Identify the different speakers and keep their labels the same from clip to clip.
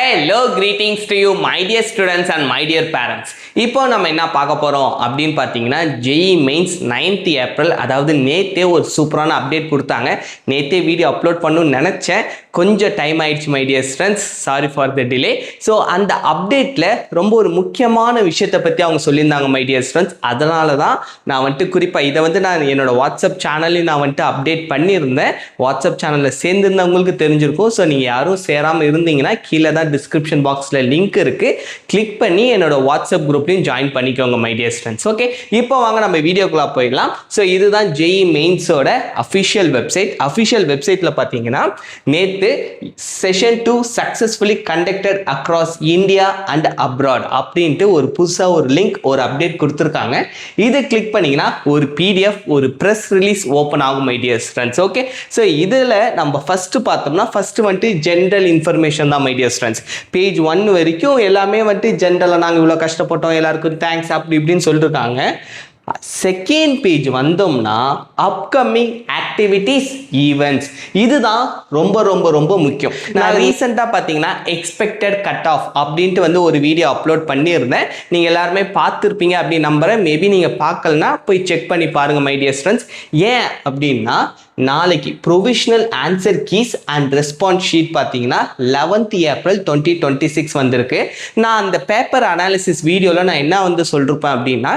Speaker 1: Hello, greetings to you, my dear students and my dear parents. இப்போ நம்ம என்ன பார்க்க போறோம் அப்படின்னு பார்த்தீங்கன்னா JEE Mains 9th April, அதாவது நேத்தே ஒரு சூப்பரான அப்டேட் கொடுத்தாங்க. நேத்தே வீடியோ அப்லோட் பண்ணணும்னு நினைச்சேன், கொஞ்சம் டைம் ஆயிடுச்சு my dear students, sorry for the delay. So அந்த அப்டேட்டில் ரொம்ப ஒரு முக்கியமான விஷயத்தை பற்றி அவங்க சொல்லியிருந்தாங்க மை டியர் ஸ்டூடெண்ட்ஸ். அதனால தான் நான் வந்துட்டு குறிப்பாக இதை நான் என்னோட வாட்ஸ்அப் சேனல்லையும் நான் வந்துட்டு அப்டேட் பண்ணியிருந்தேன். வாட்ஸ்அப் சேனலில் சேர்ந்துருந்தவங்களுக்கு தெரிஞ்சிருக்கும். ஸோ நீங்கள் யாரும் சேராமல் இருந்தீங்கன்னா கீழே தான் டிஸ்கிரிப்ஷன் பாக்ஸில் லிங்க் இருக்குது, கிளிக் பண்ணி என்னோட வாட்ஸ்அப் குரூப்லையும் ஜாயின் பண்ணிக்கோங்க மை டியர் ஸ்டூடெண்ட்ஸ். ஓகே, இப்போ வாங்க நம்ம வீடியோக்குள்ளே போயிடலாம். ஸோ இதுதான் JEE Mainsோட அஃபிஷியல் வெப்சைட். அஃபிஷியல் வெப்சைட்டில் பார்த்தீங்கன்னா நேற்று session 2 successfully conducted across India and abroad அப்படின்ட்டு ஒரு புதுசாக ஒரு லிங்க், ஒரு அப்டேட் கொடுத்துருக்காங்க. இதை கிளிக் பண்ணிங்கன்னா ஒரு PDF, ஒரு ப்ரெஸ் ரிலீஸ் ஓப்பன் ஆகும் my dear students. Okay, so இதில் நம்ம ஃபஸ்ட்டு பார்த்தோம்னா ஃபஸ்ட்டு வந்துட்டு ஜென்ரல் இன்ஃபர்மேஷன் தான் மை டியர் ஸ்டூடெண்ட்ஸ். பேஜ் 1 வரைக்கும் எல்லாமே வந்துட்டு ஜென்ரலாக நாங்கள் இவ்வளோ கஷ்டப்பட்டோம், எல்லாருக்கும் தேங்க்ஸ் அப்படி இப்படின்னு சொல்லிருக்காங்க. செகண்ட் பேஜ் வந்தோம்னா அப்கமிங் ஆக்டிவிட்டீஸ் ஈவெண்ட்ஸ், இதுதான் ரொம்ப ரொம்ப ரொம்ப முக்கியம். நான் ரீசெண்டாக பார்த்தீங்கன்னா எக்ஸ்பெக்டட் கட் ஆஃப் அப்படின்ட்டு வந்து ஒரு வீடியோ அப்லோட் பண்ணியிருந்தேன். நீங்கள் எல்லாருமே பார்த்துருப்பீங்க அப்படின்னு நம்புகிறேன். மேபி நீங்கள் பார்க்கலனா போய் செக் பண்ணி பாருங்கள் மை டியர் ஸ்டூடெண்ட்ஸ். ஏன் அப்படின்னா நாளைக்கு provisional answer keys and response sheet பார்த்தீங்கன்னா 11th April 2026 வந்திருக்கு. நான் அந்த பேப்பர் அனாலிசிஸ் வீடியோவில் நான் என்ன வந்து சொல்லிருப்பேன் அப்படின்னா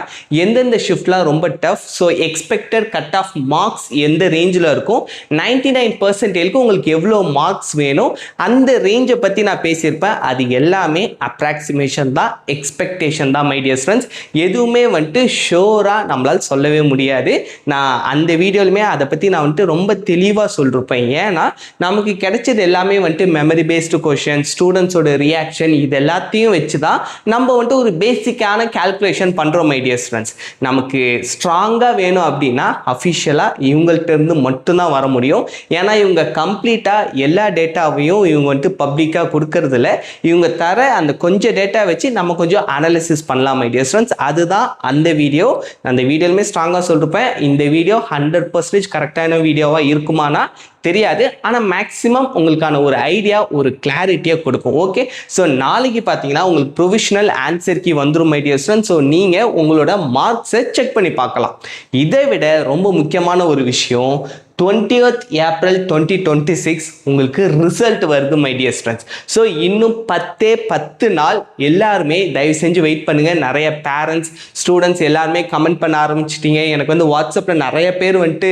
Speaker 1: எந்தெந்த ஷிஃப்ட்லாம் ரொம்ப tough, so expected cut off marks எந்த ரேஞ்சில் இருக்கும், 99% உங்களுக்கு எவ்வளோ மார்க்ஸ் வேணும், அந்த ரேஞ்சை பற்றி நான் பேசியிருப்பேன். அது எல்லாமே அப்ராக்சிமேஷன் தான், எக்ஸ்பெக்டேஷன் தான் மை டியர் ஃப்ரெண்ட்ஸ். எதுவுமே வந்துட்டு ஷோராக நம்மளால் சொல்லவே முடியாது. நான் அந்த வீடியோலுமே அதை பற்றி நான் வந்துட்டு ரொம்ப தெளிவாக சொல்லிருப்பேன். ஏன்னா நமக்கு கிடைச்சது எல்லாமே வந்துட்டு மெமரி பேஸ்டு கொஷின், ஸ்டூடெண்ட்ஸோட ரியாக்ஷன், இது எல்லாத்தையும் வச்சு தான் நம்ம வந்துட்டு ஒரு பேசிக்கான கால்குலேஷன் பண்ணுறோம் மை டியர் ஸ்டூடெண்ட்ஸ். நமக்கு ஸ்ட்ராங்காக வேணும் அப்படின்னா அஃபிஷியலாக இவங்கள்ட்ட இருந்து மட்டும்தான் வர முடியும். ஏன்னா இவங்க கம்ப்ளீட்டாக எல்லா டேட்டாவையும் இவங்க வந்துட்டு பப்ளிக்காக கொடுக்கறதில்ல. இவங்க தர அந்த கொஞ்சம் டேட்டா வச்சு நம்ம கொஞ்சம் அனாலிசிஸ் பண்ணலாம் மை டியர் ஸ்டூடெண்ட்ஸ். அதுதான் அந்த வீடியோ. அந்த வீடியோலுமே ஸ்ட்ராங்காக சொல்லிருப்பேன். இந்த வீடியோ 100% கரெக்டான வீடியோவா இருக்குமானா தெரியாது, ஆனால் மேக்ஸிமம் உங்களுக்கான ஒரு ஐடியா, ஒரு கிளாரிட்டியை கொடுக்கும். ஓகே, ஸோ நாளைக்கு பார்த்தீங்கன்னா உங்களுக்கு ப்ரொவிஷனல் ஆன்சர் கீ வந்துடும் மை டியர் ஸ்டூடெண்ட்ஸ். ஸோ நீங்கள் உங்களோட மார்க்ஸை செக் பண்ணி பார்க்கலாம். இதை விட ரொம்ப முக்கியமான ஒரு விஷயம், 20th April 2026 உங்களுக்கு ரிசல்ட் வருது மை டியர் ஸ்டூடெண்ட்ஸ். ஸோ இன்னும் 10 நாள். எல்லாருமே தயவு செஞ்சு வெயிட் பண்ணுங்க. நிறைய பேரண்ட்ஸ், ஸ்டூடெண்ட்ஸ் எல்லாருமே கமெண்ட் பண்ண ஆரம்பிச்சிட்டீங்க. எனக்கு வந்து வாட்ஸ்அப்பில் நிறைய பேர் வந்துட்டு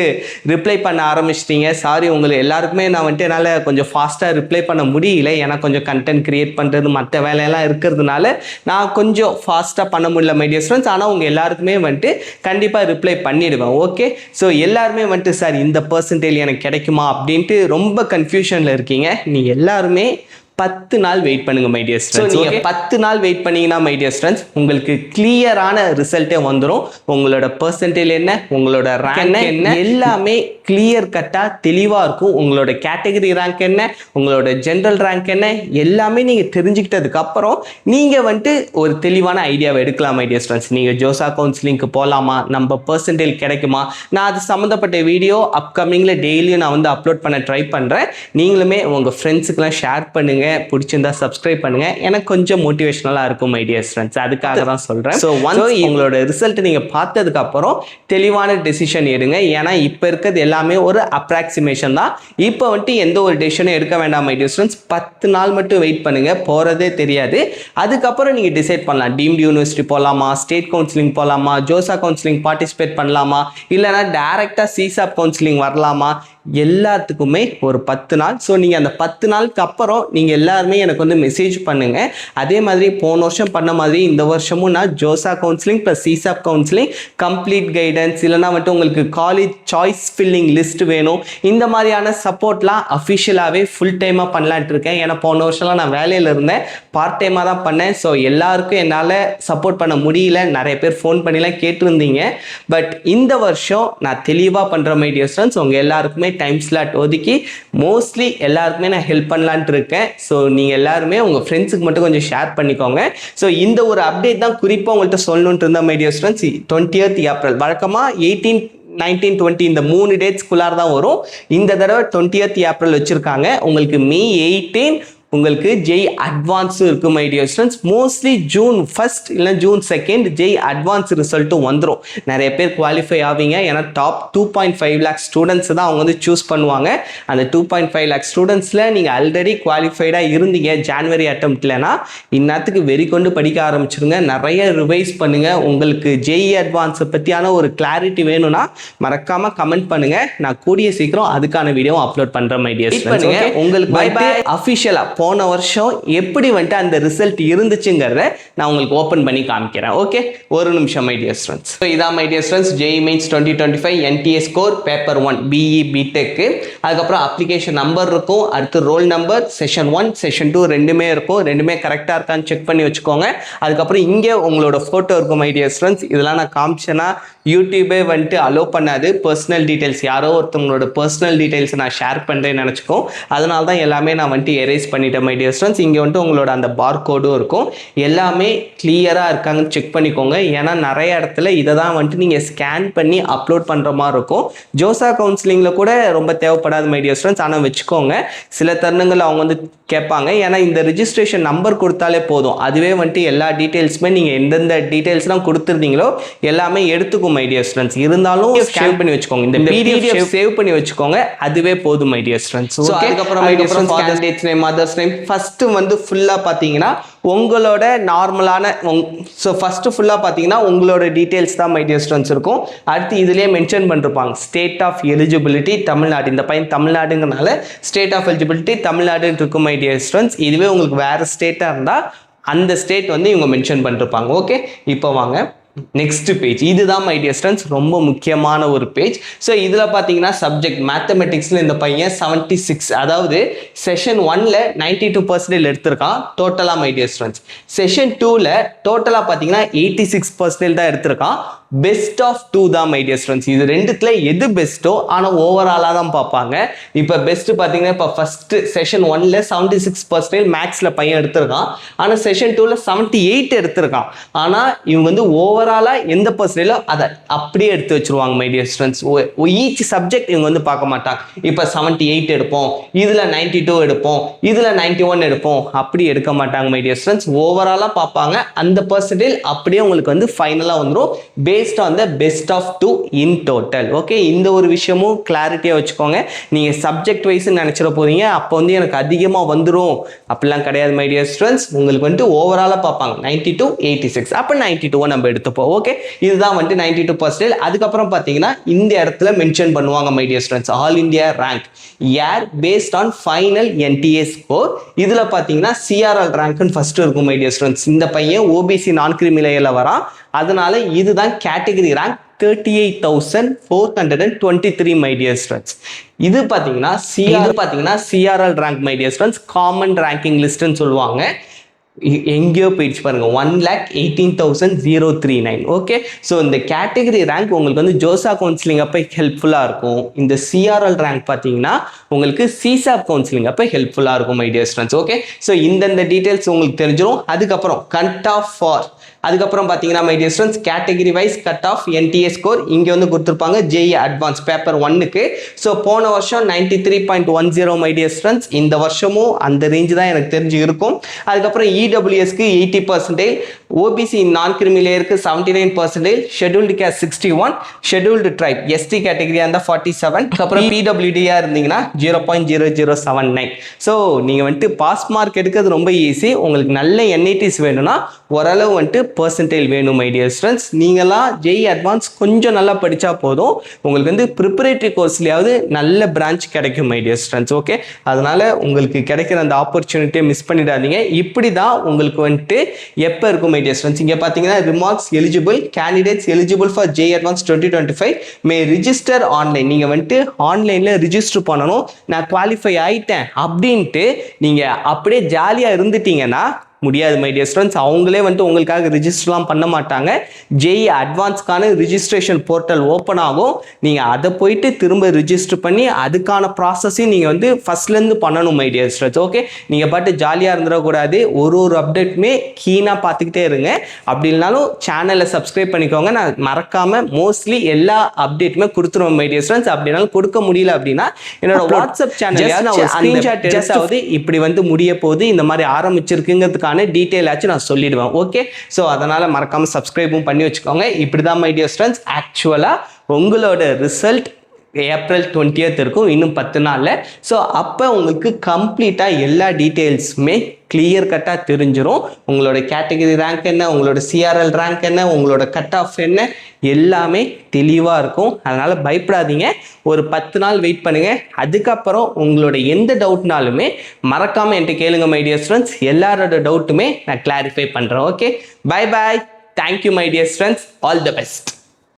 Speaker 1: ரிப்ளை பண்ண ஆரம்பிச்சிட்டீங்க. சாரி, உங்களுக்கு எல்லாருக்குமே நான் வந்துட்டு என்னால் கொஞ்சம் ஃபாஸ்ட்டாக ரிப்ளை பண்ண முடியல. ஏன்னா கொஞ்சம் கண்டென்ட் கிரியேட் பண்ணுறது மற்ற வேலையெல்லாம் இருக்கிறதுனால நான் கொஞ்சம் ஃபாஸ்ட்டாக பண்ண முடியல மை டியர் ஸ்டூடெண்ட்ஸ். ஆனால் உங்கள் எல்லாருக்குமே வந்துட்டு கண்டிப்பாக ரிப்ளை பண்ணிடுவேன். ஓகே, ஸோ எல்லாருமே வந்துட்டு சார் இந்த பர்சன்டேஜ் எனக்கு கிடைக்குமா அப்படின்ட்டு ரொம்ப கன்ஃபியூஷனில் இருக்கீங்க. நீங்கள் எல்லாருமே 10 நாள் வெயிட் பண்ணுங்க மை டியர் ஸ்டூடெண்ட்ஸ். நீங்கள் 10 நாள் வெயிட் பண்ணீங்கன்னா மை டியர் ஸ்டூடெண்ட்ஸ் உங்களுக்கு கிளியரான ரிசல்ட்டே வந்துடும். உங்களோட பர்சன்டேஜ் என்ன, உங்களோட ரேங்க் என்ன, எல்லாமே கிளியர் கட்டாக தெளிவாக இருக்கும். உங்களோட கேட்டகரி ரேங்க் என்ன, உங்களோட ஜென்ரல் ரேங்க் என்ன, எல்லாமே நீங்கள் தெரிஞ்சுக்கிட்டதுக்கு அப்புறம் நீங்கள் வந்துட்டு ஒரு தெளிவான ஐடியாவை எடுக்கலாம் மை டியர் ஸ்டூடெண்ட்ஸ். நீங்கள் ஜோசா கவுன்சிலிங்க்கு போகலாமா, நம்ம பர்சன்டேஜ் கிடைக்குமா, நான் அது சம்மந்தப்பட்ட வீடியோ அப்கமிங்கில் டெய்லியும் நான் வந்து அப்லோட் பண்ண ட்ரை பண்ணுறேன். நீங்களுமே உங்கள் ஃப்ரெண்ட்ஸுக்கெல்லாம் ஷேர் பண்ணுங்கள், பிடிச்சிருந்தா சப்ஸ்கிரைப் பண்ணுங்க. எனக்கு கொஞ்சம் மோட்டிவேஷனலாக இருக்கும் மை டியர் ஸ்டூடெண்ட்ஸ், அதுக்காக தான் சொல்கிறேன். ஸோ உங்களோட ரிசல்ட் நீங்கள் பார்த்ததுக்கு அப்புறம் தெளிவான டெசிஷன் எடுங்க. ஏன்னா இப்போ இருக்கிறது எல்லாமே ஒரு அப்ராக்சிமேஷன் தான். இப்போ வந்துட்டு எந்த ஒரு டெசிஷனும் எடுக்க வேண்டாம் மை டியர் ஸ்டூடெண்ட்ஸ். 10 நாள் மட்டும் வெயிட் பண்ணுங்க, போகிறதே தெரியாது. அதுக்கப்புறம் நீங்கள் டிசைட் பண்ணலாம், டீம்டு யூனிவர்சிட்டி போகலாமா, ஸ்டேட் கவுன்சிலிங் போகலாமா, ஜோசா கவுன்சிலிங் பார்ட்டிசிபேட் பண்ணலாமா, இல்லைனா டைரெக்டாக சிசாப் கவுன்சிலிங் வரலாமா. எல்லாத்துக்குமே ஒரு 10 நாள். ஸோ நீங்கள் அந்த 10 நாளுக்கு அப்புறம் நீங்கள் எல்லாருமே எனக்கு வந்து மெசேஜ் பண்ணுங்கள். அதே மாதிரி போன வருஷம் பண்ண மாதிரி இந்த வருஷமும் நான் JoSAA counselling plus CSAB counselling complete guidance, இல்லைனா வந்துட்டு உங்களுக்கு காலேஜ் சாய்ஸ் ஃபில்லிங் லிஸ்ட் வேணும், இந்த மாதிரியான சப்போர்ட்லாம் அஃபிஷியலாகவே ஃபுல் டைமாக பண்ணலான்ட்டு இருக்கேன். ஏன்னா போன வருஷம்லாம் நான் வேலையில் இருந்தேன், பார்ட் டைமாக தான் பண்ணேன். ஸோ எல்லாருக்கும் என்னால் சப்போர்ட் பண்ண முடியல. நிறைய பேர் ஃபோன் பண்ணிலாம் கேட்டிருந்தீங்க. பட் இந்த வருஷம் நான் தெளிவாக பண்ணுற மை டியர் ஸ்டூடெண்ட்ஸ். உங்கள் எல்லாருக்குமே டைம் ஸ்லாட் ஒதுக்கி மோஸ்ட்லி எல்லாருக்குமே நான் ஹெல்ப் பண்ணலான்ட்டு இருக்கேன். ஸோ நீங்கள் எல்லாருமே உங்கள் ஃப்ரெண்ட்ஸுக்கு மட்டும் கொஞ்சம் ஷேர் பண்ணிக்கோங்க. ஸோ இந்த ஒரு அப்டேட் தான் குறிப்பாக உங்கள்கிட்ட சொல்லணுன்ட்டு இருந்த my dear students. 20th April வழக்கமாக 18, 19, 20 இந்த 3 டேட்ஸ்குள்ளார தான் வரும். இந்த தடவை 20th April வச்சுருக்காங்க. உங்களுக்கு May 18 உங்களுக்கு ஜெய் அட்வான்ஸ் இருக்கு my dear students. Mostly June 1 இல்லை ஜூன் 2 ஜெய் அட்வான்ஸ் ரிசல்ட்டும் வந்துடும். நிறைய பேர் குவாலிஃபை ஆவீங்க. ஏன்னா டாப் 2.5 lakh ஸ்டூடெண்ட்ஸ் தான் அவங்க வந்து சூஸ் பண்ணுவாங்க. அந்த 2.5 lakh ஸ்டூடெண்ட்ஸில் நீங்கள் ஆல்ரெடி குவாலிஃபைடாக இருந்தீங்க ஜான்வரி அட்டம்ப்ட்லனா, இந்நேரத்துக்கு வெறி கொண்டு படிக்க ஆரம்பிச்சிருங்க. நிறைய ரிவைஸ் பண்ணுங்க. உங்களுக்கு ஜெய் அட்வான்ஸை பற்றியான ஒரு கிளாரிட்டி வேணும்னா மறக்காம கமெண்ட் பண்ணுங்க. நான் கூடிய சீக்கிரம் அதுக்கான வீடியோ அப்லோட் பண்றேன் மை டியர் ஸ்டூடெண்ட்ஸ். உங்களுக்கு பை பை அஃபிஷியலா போன வருஷம் எப்படி வந்துட்டு அந்த ரிசல்ட் இருந்துச்சுங்கிறத நான் உங்களுக்கு ஓபன் பண்ணி காமிக்கிறேன். ஓகே, ஒரு நிமிஷம் மை டியர் ஸ்டூடெண்ட்ஸ். ஸோ இதான் my dear students JEE mains 2025 NTA score paper 1 BE BTech. அதுக்கப்புறம் அப்ளிகேஷன் நம்பர் இருக்கும், அடுத்து ரோல் நம்பர், செஷன் 1 செஷன் 2 ரெண்டுமே இருக்கும். ரெண்டுமே கரெக்டாக இருக்கான்னு செக் பண்ணி வச்சுக்கோங்க. அதுக்கப்புறம் இங்கே உங்களோட ஃபோட்டோ இருக்கும் மை டியர் ஸ்டூடெண்ட்ஸ். இதெல்லாம் நான் காமிச்சேன்னா யூடியூபே வந்துட்டு அலோ பண்ணாது. பர்சனல் டீடைல்ஸ், யாரோ ஒருத்தவங்களோட பர்சனல் டீடைல்ஸ் நான் ஷேர் பண்ணுறேன்னு நினச்சிக்கோ. அதனால தான் எல்லாமே நான் வந்துட்டு எரேஸ் பண்ணிட்டேன் மை டியர் ஸ்டூடெண்ட்ஸ். இங்கே வந்துட்டு உங்களோட அந்த பார் கோடும் இருக்கும். எல்லாமே கிளியராக இருக்காங்கன்னு செக் பண்ணிக்கோங்க. ஏன்னா நிறைய இடத்துல இதை தான் வந்துட்டு நீங்கள் ஸ்கேன் பண்ணி அப்லோட் பண்ணுற மாதிரி இருக்கும். ஜோசா கவுன்சிலிங்கில் கூட ரொம்ப தேவைப்படாது மை டியர் ஸ்டூடெண்ட்ஸ். ஆனால் வச்சுக்கோங்க, சில தருணங்கள் அவங்க வந்து கேட்பாங்க. ஏன்னா இந்த ரிஜிஸ்ட்ரேஷன் நம்பர் கொடுத்தாலே போதும், அதுவே வந்துட்டு எல்லா டீட்டெயில்ஸுமே நீங்கள் எந்தெந்த டீட்டெயில்ஸ்லாம் கொடுத்துருந்தீங்களோ எல்லாமே எடுத்துக்கும் மை டியர் ஸ்டூடெண்ட்ஸ். இருந்தாலும் ஸ்கேன் பண்ணி வச்சுக்கோங்க, இந்த PDF சேவ் பண்ணி வச்சுக்கோங்க, அதுவே போதும் மை டியர் ஸ்டூடெண்ட்ஸ். ஸோ அதுக்கப்புறம் father's dad's name, mother's name, first வந்து ஃபுல்லாக பார்த்தீங்கன்னா உங்களோட நார்மலான ஸோ ஃபர்ஸ்ட் ஃபுல்லாக பார்த்தீங்கன்னா உங்களோட டீட்டெயில்ஸ் தான் மை டியர் ஸ்டூடெண்ட்ஸ் இருக்கும். அடுத்து இதுலேயே மென்ஷன் பண்ணிருப்பாங்க ஸ்டேட் ஆஃப் எலிஜிபிலிட்டி தமிழ்நாடு. இந்த பையன் தமிழ்நாடுங்கிறனால ஸ்டேட் ஆஃப் எலிஜிபிலிட்டி தமிழ்நாடுன்னு இருக்கும் மை டியர் ஸ்டூடெண்ட்ஸ். இதுவே உங்களுக்கு வேறு ஸ்டேட்டாக இருந்தால் அந்த ஸ்டேட் வந்து இவங்க மென்ஷன் பண்ணிருப்பாங்க. ஓகே, இப்போ வாங்க நெக்ஸ்ட் பேஜ். இதுதான் மை டியர் ஸ்டூடெண்ட்ஸ் ரொம்ப முக்கியமான ஒரு பேஜ். ஸோ இதில் பார்த்தீங்கன்னா சப்ஜெக்ட் மேத்தமெட்டிக்ஸில் இந்த பையன் 76, அதாவது செஷன் 1ல் 92% எடுத்திருக்கான் டோட்டலாக மை டியர் ஸ்டூடெண்ட்ஸ். செஷன் 2ல் டோட்டலாக பார்த்தீங்கன்னா 86% தான் எடுத்திருக்கான். பெஸ்ட் ஆஃப் 2 தான் மை டியர் ஸ்டூடெண்ட்ஸ். இது ரெண்டுத்துல எது பெஸ்ட்டோ ஆனால் ஓவராலாக தான் பார்ப்பாங்க. இப்போ பெஸ்ட் பார்த்தீங்கன்னா இப்போ ஃபர்ஸ்ட் செஷன் 1ல் 76% மேக்ஸில் பையன் எடுத்திருக்கான். ஆனால் செஷன் 2ல் 78 எடுத்திருக்கான். ஆனால் இவங்க வந்து ஓவராலாக எந்த பர்சன்டேஜோ அதை அப்படியே எடுத்து வச்சிருவாங்க my dear students. Each subject இவங்க வந்து பார்க்க மாட்டாங்க. இப்போ 78 எடுப்போம், இதில் 92 எடுப்போம், இதில் 91 எடுப்போம், அப்படி எடுக்க மாட்டாங்க மை டியர் ஸ்டூடெண்ட்ஸ். ஓவராலாக பார்ப்பாங்க. அந்த பர்சன்டேஜ் அப்படியே உங்களுக்கு வந்து ஃபைனலாக வந்துடும் based on the best of 2 in total. Okay, இந்த ஒரு விஷயமும் கிளாரிட்டியாக வச்சுக்கோங்க. நீங்கள் சப்ஜெக்ட் வைஸ் நினச்சிட போறீங்க அப்போ வந்து எனக்கு அதிகமாக வந்துடும் அப்படிலாம் கிடையாது மை டியர் ஸ்டூடெண்ட்ஸ். உங்களுக்கு வந்துட்டு ஓவராலாக பார்ப்பாங்க 92, 86, அப்போ 92 நம்ம எடுத்துப்போம். ஓகே, இதுதான் வந்துட்டு 92%. அதுக்கப்புறம் பார்த்தீங்கன்னா இந்த இடத்துல மென்ஷன் பண்ணுவாங்க my dear students all India rank யார் based on final NTA score. இதில் பார்த்தீங்கன்னா CRL ரேங்க்னு ஃபர்ஸ்ட் இருக்கும் மை டியர் ஸ்டூடெண்ட்ஸ். இந்த பையன் OBC நான் கிரிமிலேயில் வரான். அதனால இதுதான் category rank 38,423 my dear students. இது பார்த்தீங்கன்னா CRL rank my dear students, common ranking லிஸ்ட்னு சொல்லுவாங்க. எங்கேயோ போயிடுச்சு பாருங்க, 1,18,039. ஓகே, ஸோ இந்த கேட்டகரி ரேங்க் உங்களுக்கு வந்து ஜோசா கவுன்சிலிங் அப்போ ஹெல்ப்ஃபுல்லாக இருக்கும். இந்த CRL ரேங்க் பார்த்தீங்கன்னா உங்களுக்கு CSAP கவுன்சிலிங் அப்போ ஹெல்ப்ஃபுல்லாக இருக்கும் my dear students. Okay, so இந்த டீட்டெயில்ஸ் உங்களுக்கு தெரிஞ்சிடும். அதுக்கப்புறம் கட் ஆஃப் ஃபார், அதுக்கப்புறம் பார்த்தீங்கன்னா my dear students category wise cut off NTA score இங்கே வந்து கொடுத்துருப்பாங்க JEE அட்வான்ஸ் பேப்பர் 1க்கு. ஸோ போன வருஷம் 93.10 மை டியர் ஸ்டூடெண்ட்ஸ். இந்த வருஷமும் அந்த ரேஞ்சு தான் எனக்கு தெரிஞ்சு இருக்கும். அதுக்கப்புறம் EWSக்கு 80%, OBC நான் கிரிமிலேயருக்கு 79%, scheduled caste 61, scheduled tribe ST கேட்டகரியாக இருந்தால் 47, அப்புறம் PWDயாக இருந்தீங்கன்னா 0.0079. ஸோ நீங்கள் வந்துட்டு பாஸ் மார்க் எடுக்கிறது ரொம்ப ஈஸி. உங்களுக்கு நல்ல NITs வேணும்னா ஓரளவு வந்துட்டு பர்சன்டேஜ் வேணும் மை டியர் ஸ்டூடெண்ட்ஸ். நீங்களாம் JEE அட்வான்ஸ் கொஞ்சம் நல்லா படித்தா போதும், உங்களுக்கு வந்து ப்ரிப்பரேட்டரி கோர்ஸ்லையாவது நல்ல பிரான்ச் கிடைக்கும் மை டியர் ஸ்டூடெண்ட்ஸ். ஓகே, அதனால உங்களுக்கு கிடைக்கிற அந்த ஆப்பர்ச்சுனிட்டியை மிஸ் பண்ணிடாதீங்க. இப்படி தான் உங்களுக்கு வந்துட்டு எப்போ இருக்கும் மை டியர் ஸ்டூடெண்ட்ஸ். இங்கே பார்த்தீங்கன்னா remarks eligible candidates eligible for JEE advance 2025 May register online. நீங்கள் வந்துட்டு ஆன்லைனில் ரிஜிஸ்டர் பண்ணணும். நான் குவாலிஃபை ஆகிட்டேன் அப்படின்ட்டு நீங்கள் அப்படியே ஜாலியாக இருந்துட்டீங்கன்னா முடியாது மை டியர் ஸ்டூடெண்ட்ஸ். அவங்களே வந்துட்டு உங்களுக்காக ரிஜிஸ்டர்லாம் பண்ண மாட்டாங்க. ஜேஇ அட்வான்ஸ்க்கான ரிஜிஸ்ட்ரேஷன் போர்ட்டல் ஓப்பன் ஆகும். நீங்கள் அதை போயிட்டு திரும்ப ரிஜிஸ்டர் பண்ணி அதுக்கான ப்ராசஸையும் நீங்கள் வந்து ஃபர்ஸ்ட்லேருந்து பண்ணணும் மை டியர் ஸ்டூடெண்ட்ஸ். ஓகே, நீங்கள் பாட்டு ஜாலியாக இருந்துடக்கூடாது. ஒரு அப்டேட்டுமே கீனாக பார்த்துக்கிட்டே இருங்க. அப்படி இல்லைனாலும் சேனலை சப்ஸ்கிரைப் பண்ணிக்கோங்க. நான் மறக்காமல் மோஸ்ட்லி எல்லா அப்டேட்டுமே கொடுத்துருவோம் மை டியர் ஸ்டூடெண்ட்ஸ். அப்படினாலும் கொடுக்க முடியல அப்படின்னா என்னோட வாட்ஸ்அப் சேனல் ஸ்கிரீன்ஷாட் எடுத்தாவது இப்படி வந்து முடிய போது இந்த மாதிரி ஆரம்பிச்சிருக்குங்கிறதுக்கான டீட்டெயில் ஆச்சு நான் சொல்லிடுவேன். ஓகே, ஸோ அதனால மறக்காம சப்ஸ்கிரைபும் பண்ணி வச்சுக்கோங்க. இப்படிதான் மை டியர் ஸ்டூடெண்ட்ஸ், ஆக்சுவலா உங்களோட ரிசல்ட் ஏப்ரல் 20th இருக்கும், இன்னும் 10 நாளில். ஸோ அப்போ உங்களுக்கு கம்ப்ளீட்டாக எல்லா டீட்டெயில்ஸுமே கிளியர் கட்டாக தெரிஞ்சிடும். உங்களோட கேட்டகரி ரேங்க் என்ன, உங்களோட சிஆர்எல் ரேங்க் என்ன, உங்களோட கட் ஆஃப் என்ன, எல்லாமே தெளிவாக இருக்கும். அதனால் பயப்படாதீங்க. ஒரு 10 நாள் வெயிட் பண்ணுங்கள். அதுக்கப்புறம் உங்களோட எந்த டவுட்னாலுமே மறக்காமல் என்கிட்ட கேளுங்க மை டியர் ஸ்டூடெண்ட்ஸ். எல்லாரோட டவுட்டுமே நான் கிளாரிஃபை பண்ணுறேன். Okay, bye bye. Thank you my dear students. All the best.